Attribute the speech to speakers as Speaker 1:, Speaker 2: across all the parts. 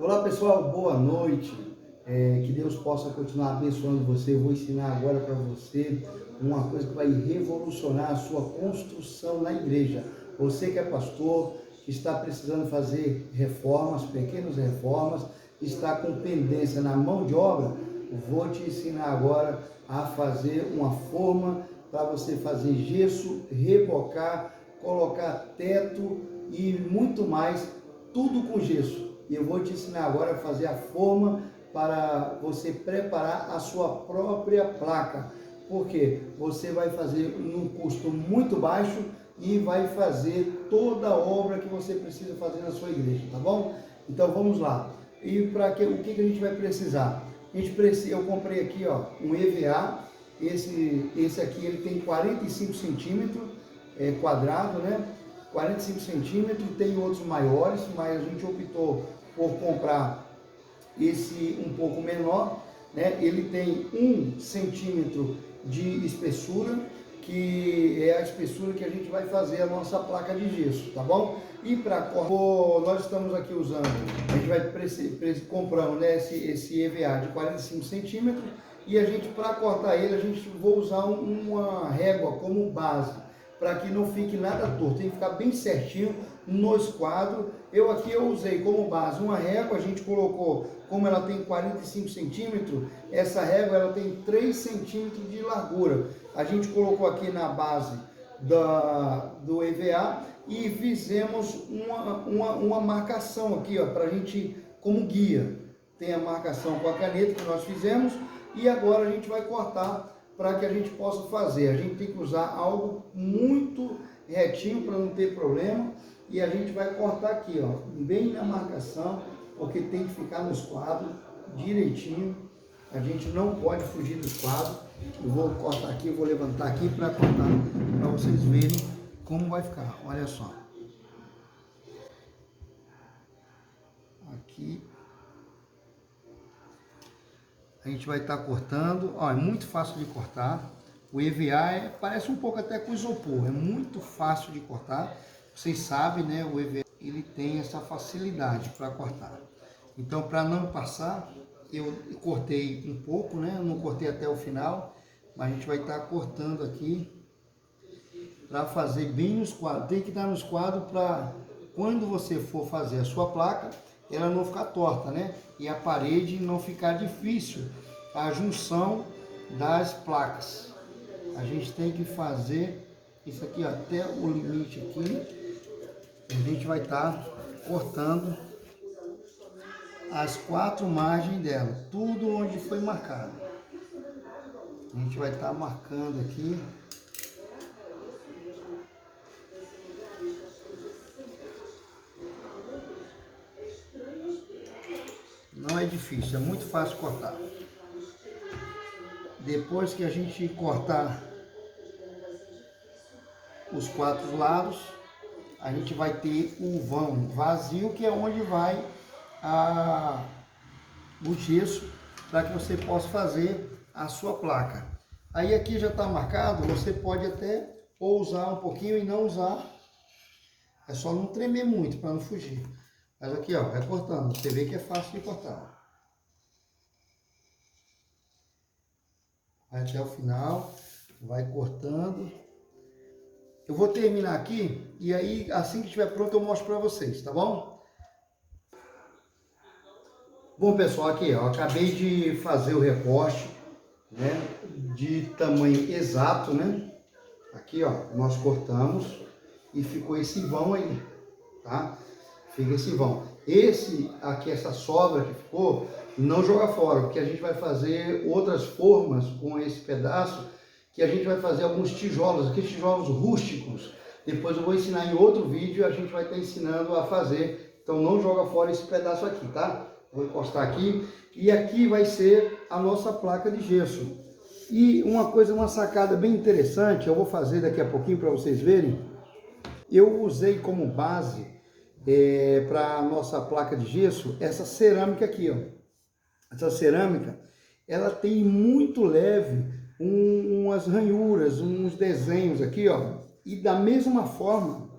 Speaker 1: Olá pessoal, boa noite. Que Deus possa continuar abençoando você. Eu vou ensinar agora para você uma coisa que vai revolucionar a sua construção na igreja. Você que é pastor, que está precisando fazer reformas, pequenas reformas, está com pendência na mão de obra, vou te ensinar agora a fazer uma forma para você fazer gesso, rebocar, colocar teto e muito mais, tudo com gesso. E eu vou te ensinar agora a fazer a forma para você preparar a sua própria placa. Porque você vai fazer num custo muito baixo e vai fazer toda a obra que você precisa fazer na sua igreja, tá bom? Então vamos lá. E para que o que a gente vai precisar? Eu comprei aqui, ó, um EVA. Esse aqui ele tem 45 centímetros quadrado, né? 45 centímetros, tem outros maiores, mas a gente optou por comprar esse um pouco menor, né? Ele tem 1 centímetro de espessura, que é a espessura que a gente vai fazer a nossa placa de gesso, tá bom? E para nós estamos aqui usando, a gente vai comprando, né, esse EVA de 45 centímetros, e a gente, para cortar ele, a gente vou usar uma régua como base, para que não fique nada torto, tem que ficar bem certinho no esquadro. Eu usei como base uma régua, a gente colocou, como ela tem 45 centímetros, essa régua ela tem 3 centímetros de largura. A gente colocou aqui na base do EVA e fizemos uma marcação aqui, ó, para a gente, como guia. Tem a marcação com a caneta que nós fizemos, e agora a gente vai cortar para que a gente possa fazer. A gente tem que usar algo muito retinho para não ter problema, e a gente vai cortar aqui, ó, bem na marcação, porque tem que ficar no esquadro direitinho. A gente não pode fugir do esquadro. Eu vou cortar aqui, vou levantar aqui para cortar, para vocês verem como vai ficar. Olha só. Aqui a gente vai estar cortando, ó, é muito fácil de cortar. O EVA parece um pouco até com isopor, é muito fácil de cortar. Vocês sabem, né, o EVA ele tem essa facilidade para cortar. Então, para não passar, eu cortei um pouco, né, eu não cortei até o final, mas a gente vai estar cortando aqui para fazer bem nos quadros. Tem que estar nos quadros para quando você for fazer a sua placa, ela não ficar torta, né? E a parede não ficar difícil, a junção das placas. A gente tem que fazer isso aqui, ó, até o limite aqui. A gente vai estar cortando as 4 margens dela, tudo onde foi marcado. A gente vai estar marcando aqui. Não é difícil, é muito fácil cortar. Depois que a gente cortar os 4 lados, a gente vai ter o vão vazio, que é onde vai o gesso, para que você possa fazer a sua placa. Aí aqui já está marcado, você pode até ou usar um pouquinho e não usar. É só não tremer muito para não fugir. Mas aqui, ó, vai cortando. Você vê que é fácil de cortar. Vai até o final, vai cortando. Eu vou terminar aqui e aí, assim que estiver pronto, eu mostro para vocês, tá bom? Bom, pessoal, aqui, ó, acabei de fazer o recorte, né, de tamanho exato, né? Aqui, ó, nós cortamos e ficou esse vão aí, tá? Fica esse vão. Esse aqui, essa sobra que ficou, não joga fora, porque a gente vai fazer outras formas com esse pedaço, que a gente vai fazer alguns tijolos, aqueles tijolos rústicos. Depois eu vou ensinar em outro vídeo, a gente vai estar ensinando a fazer. Então não joga fora esse pedaço aqui, tá? Vou encostar aqui. E aqui vai ser a nossa placa de gesso. E uma sacada bem interessante, eu vou fazer daqui a pouquinho para vocês verem. Eu usei como base para a nossa placa de gesso essa cerâmica aqui, ó. Essa cerâmica, ela tem muito leve umas ranhuras, uns desenhos aqui, ó. E da mesma forma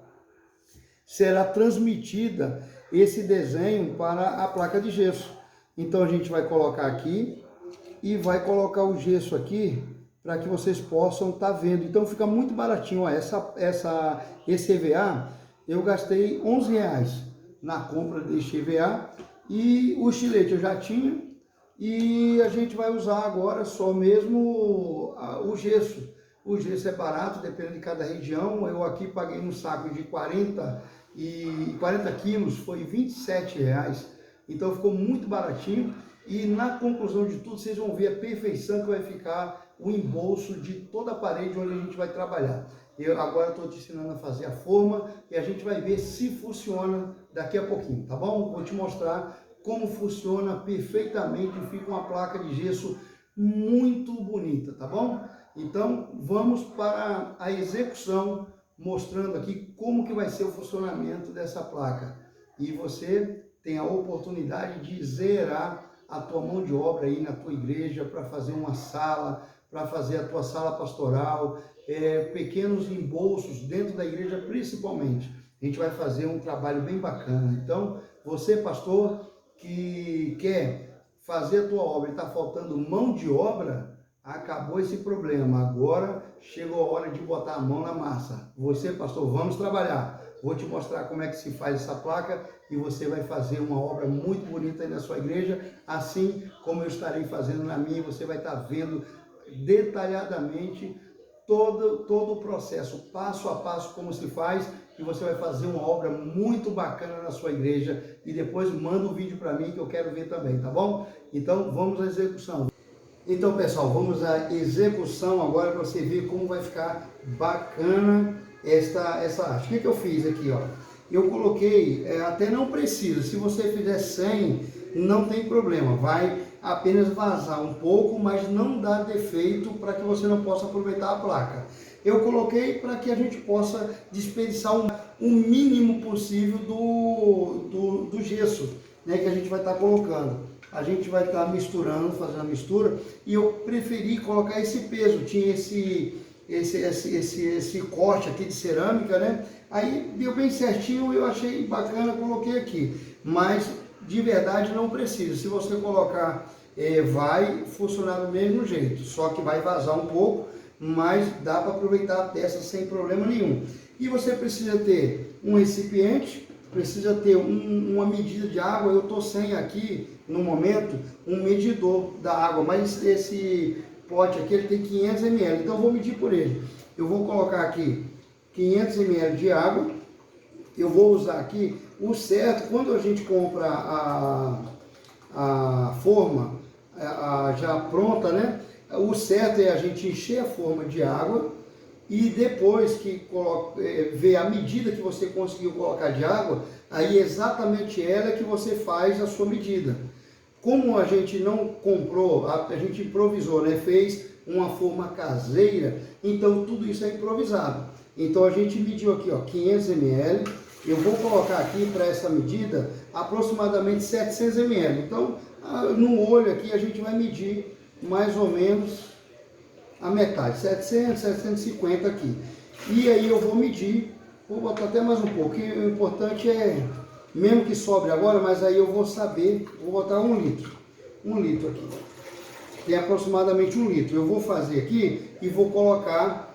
Speaker 1: será transmitida esse desenho para a placa de gesso. Então a gente vai colocar aqui e vai colocar o gesso aqui para que vocês possam estar vendo. Então fica muito baratinho. Ó, esse EVA eu gastei R$11 na compra deste EVA, e o estilete eu já tinha, e a gente vai usar agora só mesmo o gesso. O gesso é barato, dependendo de cada região. Eu aqui paguei um saco de 40 quilos, foi R$27. Então ficou muito baratinho. E na conclusão de tudo, vocês vão ver a perfeição que vai ficar o embolso de toda a parede onde a gente vai trabalhar. Eu agora estou te ensinando a fazer a forma e a gente vai ver se funciona daqui a pouquinho, tá bom? Vou te mostrar como funciona perfeitamente e fica uma placa de gesso muito bonita, tá bom? Então vamos para a execução, mostrando aqui como que vai ser o funcionamento dessa placa. E você tem a oportunidade de zerar a tua mão de obra aí na tua igreja para fazer uma sala, para fazer a tua sala pastoral, pequenos embolsos dentro da igreja principalmente. A gente vai fazer um trabalho bem bacana. Então, você pastor que quer fazer a tua obra e está faltando mão de obra, acabou esse problema. Agora chegou a hora de botar a mão na massa. Você pastor, vamos trabalhar. Vou te mostrar como é que se faz essa placa e você vai fazer uma obra muito bonita aí na sua igreja, assim como eu estarei fazendo na minha. Você vai estar vendo detalhadamente todo o processo, passo a passo, como se faz, e você vai fazer uma obra muito bacana na sua igreja. E depois manda um vídeo para mim que eu quero ver também, tá bom? Então vamos à execução. Então pessoal, vamos à execução agora para você ver como vai ficar bacana essa arte. O que eu fiz aqui, ó? Eu coloquei, até não precisa, se você fizer 100, não tem problema, vai apenas vazar um pouco, mas não dá defeito para que você não possa aproveitar a placa. Eu coloquei para que a gente possa desperdiçar o mínimo possível do gesso, né, que a gente vai estar colocando. A gente vai estar misturando, fazendo a mistura, e eu preferi colocar esse peso, tinha esse corte aqui de cerâmica, né? Aí deu bem certinho, eu achei bacana, coloquei aqui. Mas de verdade não precisa. Se você colocar, vai funcionar do mesmo jeito, só que vai vazar um pouco, mas dá para aproveitar a peça sem problema nenhum. E você precisa ter um recipiente, precisa ter uma medida de água. Eu estou sem aqui, no momento, um medidor da água, mas esse pote aqui ele tem 500 ml, então eu vou medir por ele. Eu vou colocar aqui 500 ml de água. Eu vou usar aqui o certo, quando a gente compra a forma já pronta, né? O certo é a gente encher a forma de água e depois que ver a medida que você conseguiu colocar de água, aí exatamente ela que você faz a sua medida. Como a gente não comprou, a gente improvisou, né? Fez uma forma caseira, então tudo isso é improvisado. Então a gente mediu aqui, ó, 500 ml. Eu vou colocar aqui para essa medida aproximadamente 700 ml. Então, no olho aqui a gente vai medir mais ou menos a metade, 700, 750 aqui. E aí eu vou medir, vou botar até mais um pouco. O importante é, mesmo que sobre agora, mas aí eu vou saber, vou botar 1 litro. 1 litro aqui. Tem aproximadamente 1 litro. Eu vou fazer aqui e vou colocar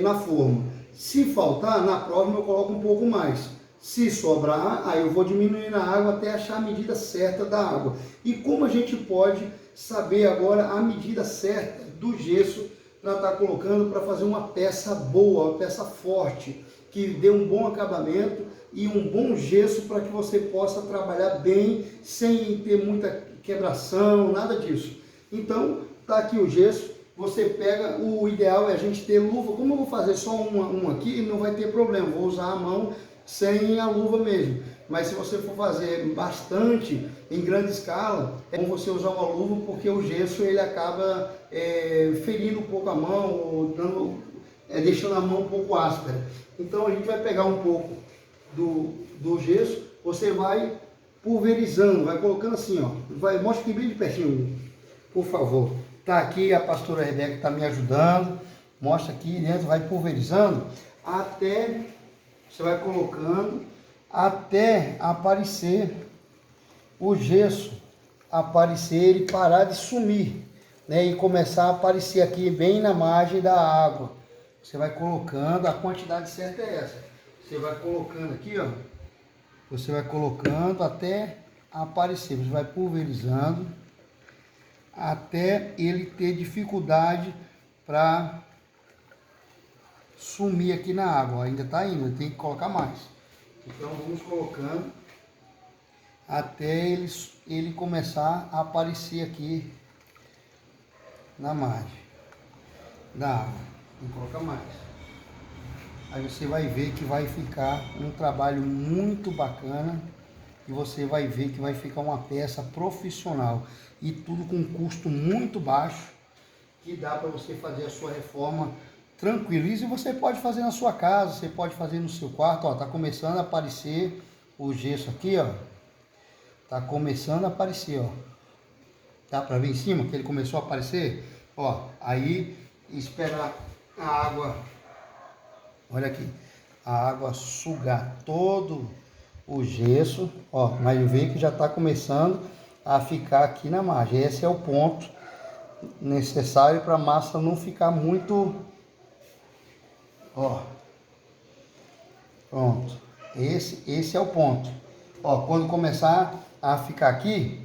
Speaker 1: na forma. Se faltar, na próxima eu coloco um pouco mais. Se sobrar, aí eu vou diminuindo a água até achar a medida certa da água. E como a gente pode saber agora a medida certa do gesso para estar colocando para fazer uma peça boa, uma peça forte, que dê um bom acabamento e um bom gesso para que você possa trabalhar bem, sem ter muita quebração, nada disso. Então, tá aqui o gesso. Você pega, o ideal é a gente ter luva. Como eu vou fazer só uma aqui, não vai ter problema, vou usar a mão sem a luva mesmo. Mas se você for fazer bastante, em grande escala, é bom você usar uma luva, porque o gesso ele acaba ferindo um pouco a mão, ou deixando a mão um pouco áspera. Então a gente vai pegar um pouco do gesso, você vai pulverizando, vai colocando assim, ó. Mostra aqui bem de pertinho, por favor. Tá aqui a pastora Rebeca, está me ajudando. Mostra aqui dentro, vai pulverizando até você vai colocando até aparecer o gesso, aparecer e parar de sumir, né? E começar a aparecer aqui bem na margem da água. Você vai colocando, a quantidade certa é essa. Você vai colocando aqui, ó. Você vai colocando até aparecer. Você vai pulverizando até ele ter dificuldade para sumir aqui na água. Ainda está indo, tem que colocar mais. Então vamos colocando até ele começar a aparecer aqui na margem da água. Tem que colocar mais. Aí você vai ver que vai ficar um trabalho muito bacana e você vai ver que vai ficar uma peça profissional e tudo com um custo muito baixo, que dá para você fazer a sua reforma tranquilo. Isso você pode fazer na sua casa, você pode fazer no seu quarto. Ó, tá começando a aparecer o gesso aqui, ó. Tá começando a aparecer, ó. Dá para ver em cima que ele começou a aparecer? Ó, aí esperar a água, olha aqui, a água sugar todo o gesso, ó, mas vê que já está começando a ficar aqui na margem. Esse é o ponto necessário para a massa não ficar muito, ó, pronto, esse é o ponto, ó, quando começar a ficar aqui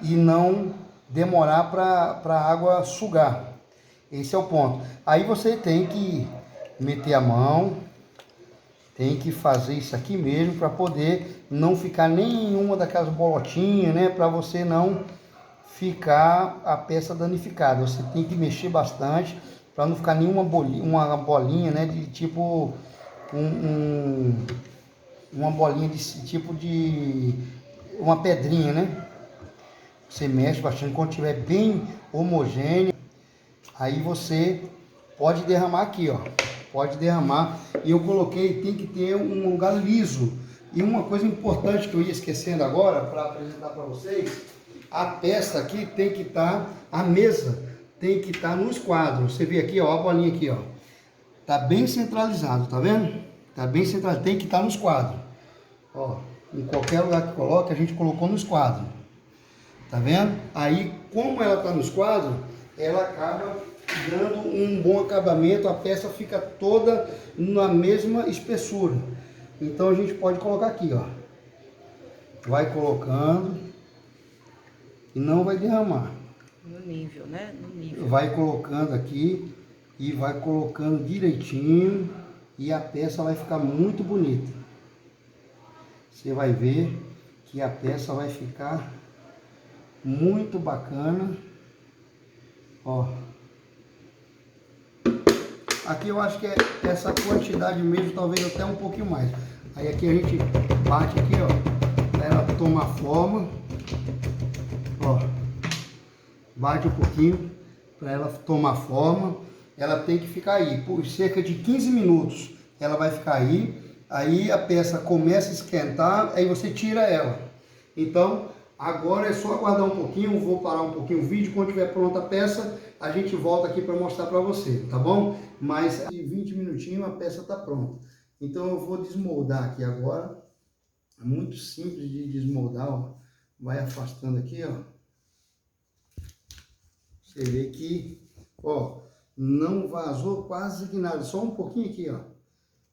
Speaker 1: e não demorar para a água sugar, esse é o ponto. Aí você tem que meter a mão, tem que fazer isso aqui mesmo para poder não ficar nenhuma daquelas bolotinhas, né? Para você não ficar a peça danificada. Você tem que mexer bastante para não ficar nenhuma bolinha, uma bolinha, né? De tipo uma bolinha de tipo de uma pedrinha, né? Você mexe bastante quando estiver bem homogêneo. Aí você pode derramar aqui, ó. Pode derramar. E eu coloquei, tem que ter um lugar liso. E uma coisa importante que eu ia esquecendo agora, para apresentar para vocês, a peça aqui tem que estar, a mesa tem que estar no esquadro. Você vê aqui, ó, a bolinha aqui, ó. Tá bem centralizado, tá vendo? Tá bem centralizado, tem que estar no esquadro. Ó, em qualquer lugar que coloque, a gente colocou no esquadro. Tá vendo? Aí, como ela tá no esquadro, ela acaba dando um bom acabamento, a peça fica toda na mesma espessura. Então a gente pode colocar aqui, ó. Vai colocando e não vai derramar.
Speaker 2: No nível, né? No nível.
Speaker 1: Vai colocando aqui e vai colocando direitinho e a peça vai ficar muito bonita. Você vai ver que a peça vai ficar muito bacana. Ó. Aqui eu acho que é essa quantidade mesmo, talvez até um pouquinho mais. Aí aqui a gente bate aqui, ó, para ela tomar forma. Ó, bate um pouquinho para ela tomar forma. Ela tem que ficar aí por cerca de 15 minutos. Ela vai ficar aí. Aí a peça começa a esquentar, aí você tira ela. Então, agora é só aguardar um pouquinho, vou parar um pouquinho o vídeo. Quando tiver pronta a peça, a gente volta aqui para mostrar para você, tá bom? Mas em 20 minutinhos a peça está pronta. Então eu vou desmoldar aqui agora. É muito simples de desmoldar, ó. Vai afastando aqui, ó. Você vê que, ó, não vazou quase que nada, só um pouquinho aqui, ó.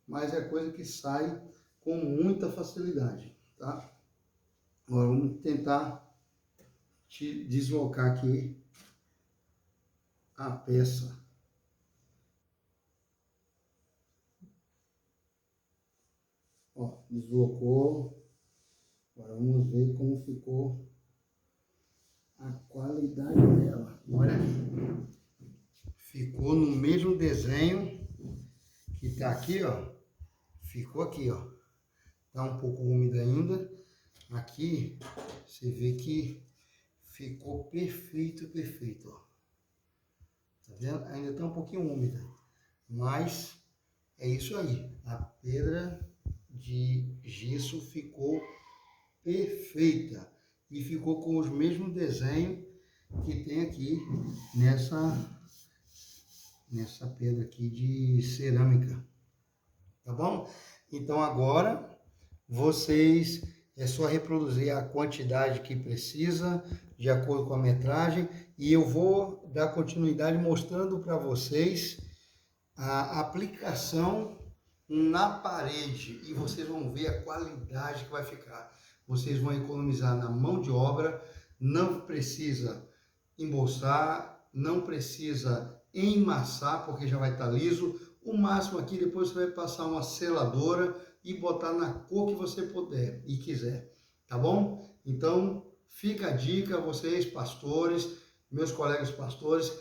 Speaker 1: Mas é coisa que sai com muita facilidade, tá? Agora vamos tentar deslocar aqui a peça. Ó, deslocou. Agora vamos ver como ficou a qualidade dela. Olha aqui. Ficou no mesmo desenho que tá aqui, ó. Ficou aqui, ó. Tá um pouco úmida ainda. Aqui você vê que ficou perfeito, perfeito, ó. Tá vendo? Ainda tá um pouquinho úmida, mas é isso aí. A pedra de gesso ficou perfeita e ficou com os mesmos desenhos que tem aqui nessa pedra aqui de cerâmica, tá bom? Então agora vocês é só reproduzir a quantidade que precisa, de acordo com a metragem, e eu vou dar continuidade mostrando para vocês a aplicação na parede, e vocês vão ver a qualidade que vai ficar. Vocês vão economizar na mão de obra, não precisa embolsar, não precisa emassar, porque já vai estar liso. O máximo aqui, depois você vai passar uma seladora e botar na cor que você puder e quiser, tá bom? Então, fica a dica, vocês pastores, meus colegas pastores,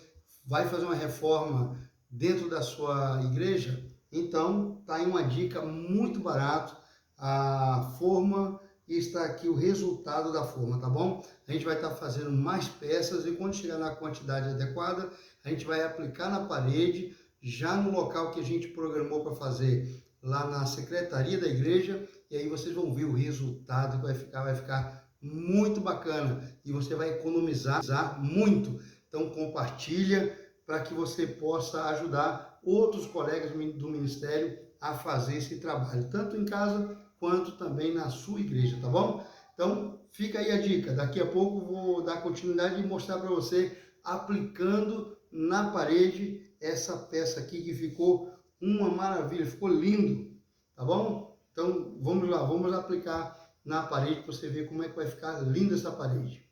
Speaker 1: vai fazer uma reforma dentro da sua igreja? Então, tá aí uma dica muito barato, a forma, e está aqui o resultado da forma, tá bom? A gente vai estar fazendo mais peças e quando chegar na quantidade adequada, a gente vai aplicar na parede, já no local que a gente programou para fazer lá na secretaria da igreja, e aí vocês vão ver o resultado que vai ficar muito bacana e você vai economizar muito. Então compartilha para que você possa ajudar outros colegas do ministério a fazer esse trabalho, tanto em casa quanto também na sua igreja, tá bom? Então fica aí a dica, daqui a pouco vou dar continuidade e mostrar para você aplicando na parede essa peça aqui que ficou uma maravilha, ficou lindo, tá bom? Então vamos lá, vamos aplicar na parede para você ver como é que vai ficar linda essa parede.